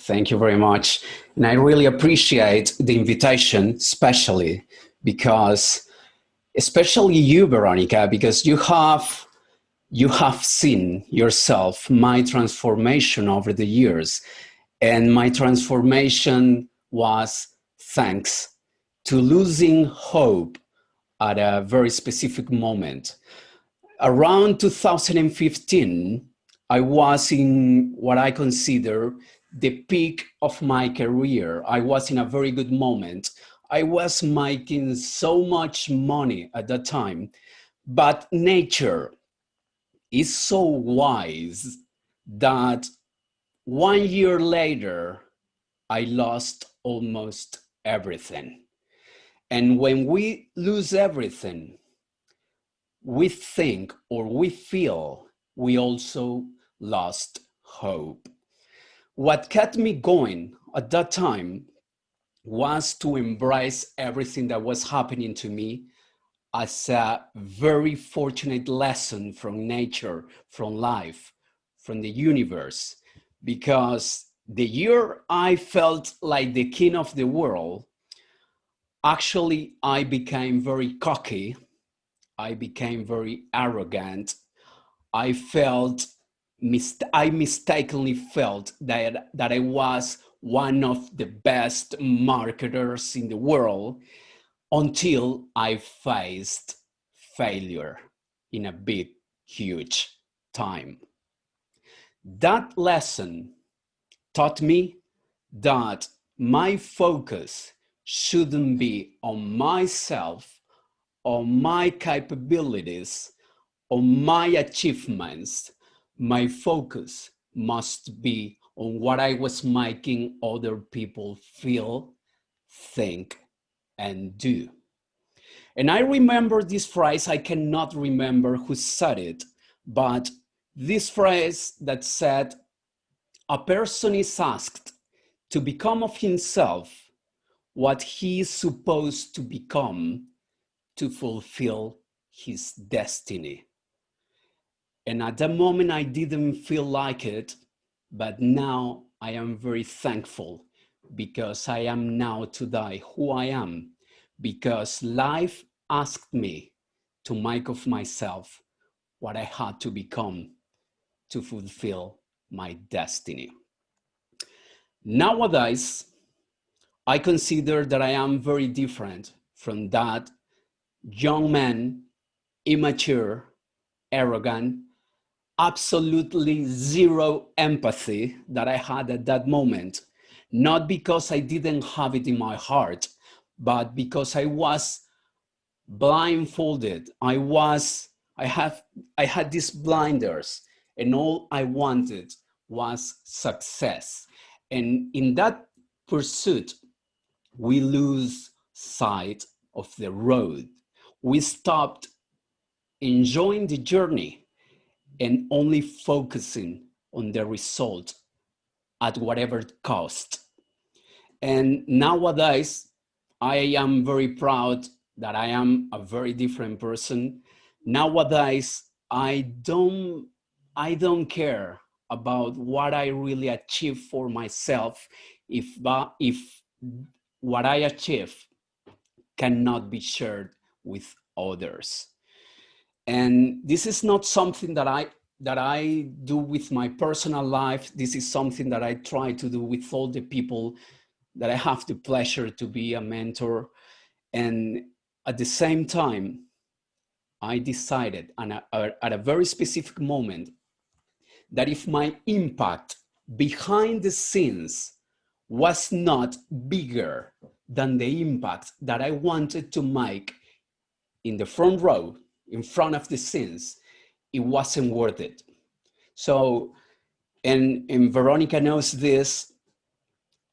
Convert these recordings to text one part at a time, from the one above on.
Thank you very much. And I really appreciate the invitation, especially you, Veronica, because you have seen yourself my transformation over the years. And my transformation was thanks to losing hope at a very specific moment. Around 2015, I was in what I consider the peak of my career. I was in a very good moment. I was making so much money at that time, but nature is so wise that 1 year later, I lost almost everything. And when we lose everything, we think or we feel we also lost hope. What kept me going at that time was to embrace everything that was happening to me as a very fortunate lesson from nature, from life, from the universe. Because the year I felt like the king of the world, actually I became very cocky. I became very arrogant. I felt, I mistakenly felt that I was one of the best marketers in the world until I faced failure in a big, huge time. That lesson taught me that my focus shouldn't be on myself, on my capabilities, on my achievements. My focus must be on what I was making other people feel, think, and do. And I remember this phrase, I cannot remember who said it, but this phrase that said, a person is asked to become of himself what he is supposed to become to fulfill his destiny. And at that moment, I didn't feel like it, but now I am very thankful because I am now today who I am, because life asked me to make of myself what I had to become to fulfill my destiny. Nowadays, I consider that I am very different from that young man, immature, arrogant, absolutely zero empathy that I had at that moment, not because I didn't have it in my heart, but because I was blindfolded. I had these blinders, and all I wanted was success. And in that pursuit, we lose sight of the road. We stopped enjoying the journey and only focusing on the result at whatever cost. And nowadays, I am very proud that I am a very different person. Nowadays, I don't care about what I really achieve for myself if what I achieve cannot be shared with others. And this is not something that I do with my personal life. This is something that I try to do with all the people that I have the pleasure to be a mentor. And at the same time, I decided at a very specific moment that if my impact behind the scenes was not bigger than the impact that I wanted to make in the front row, in front of the scenes, it wasn't worth it. So, and Veronica knows this,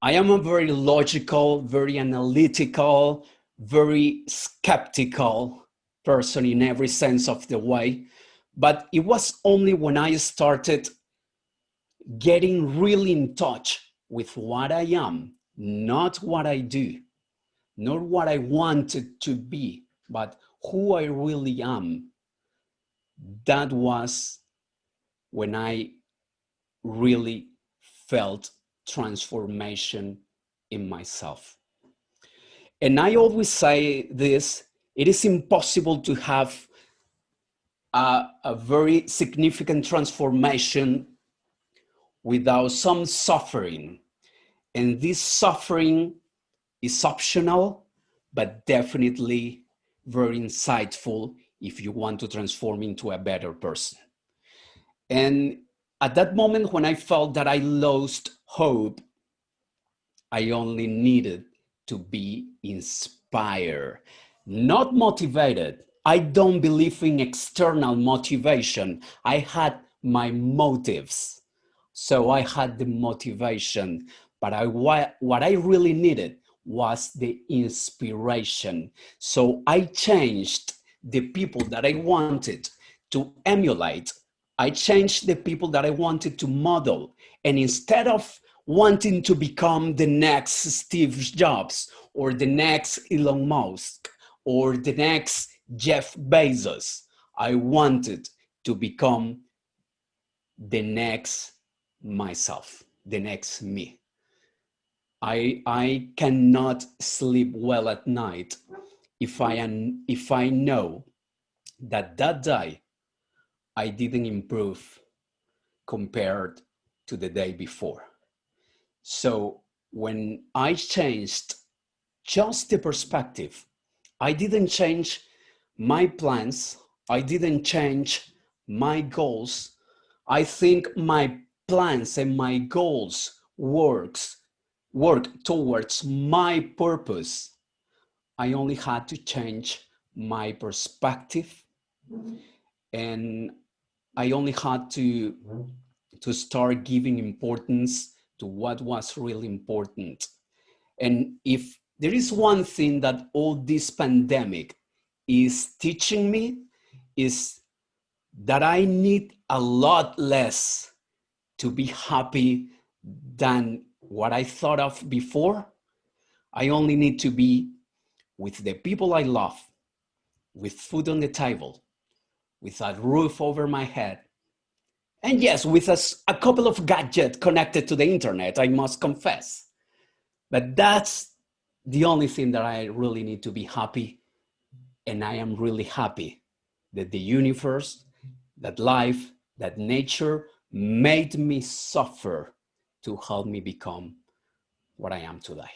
I am a very logical, very analytical, very skeptical person in every sense of the way. But it was only when I started getting really in touch with what I am, not what I do, not what I wanted to be, but who I really am. That was when I really felt transformation in myself. And I always say this, it is impossible to have a very significant transformation without some suffering. And this suffering is optional, but definitely very insightful if you want to transform into a better person. And at that moment when I felt that I lost hope, I only needed to be inspired, not motivated. I don't believe in external motivation. I had my motives. So I had the motivation, but what I really needed was the inspiration. So I changed the people that I wanted to emulate. I changed the people that I wanted to model. And instead of wanting to become the next Steve Jobs or the next Elon Musk or the next Jeff Bezos, I wanted to become the next myself, the next me. I cannot sleep well at night if I know that that day I didn't improve compared to the day before. So when I changed just the perspective, I didn't change my plans, I didn't change my goals. I think my plans and my goals work towards my purpose. I only had to change my perspective, and I only had to start giving importance to what was really important. And if there is one thing that all this pandemic is teaching me, is that I need a lot less to be happy than what I thought of before. I only need to be with the people I love, with food on the table, with a roof over my head, and yes, with a couple of gadgets connected to the internet, I must confess. But that's the only thing that I really need to be happy. And I am really happy that the universe, that life, that nature made me suffer to help me become what I am today.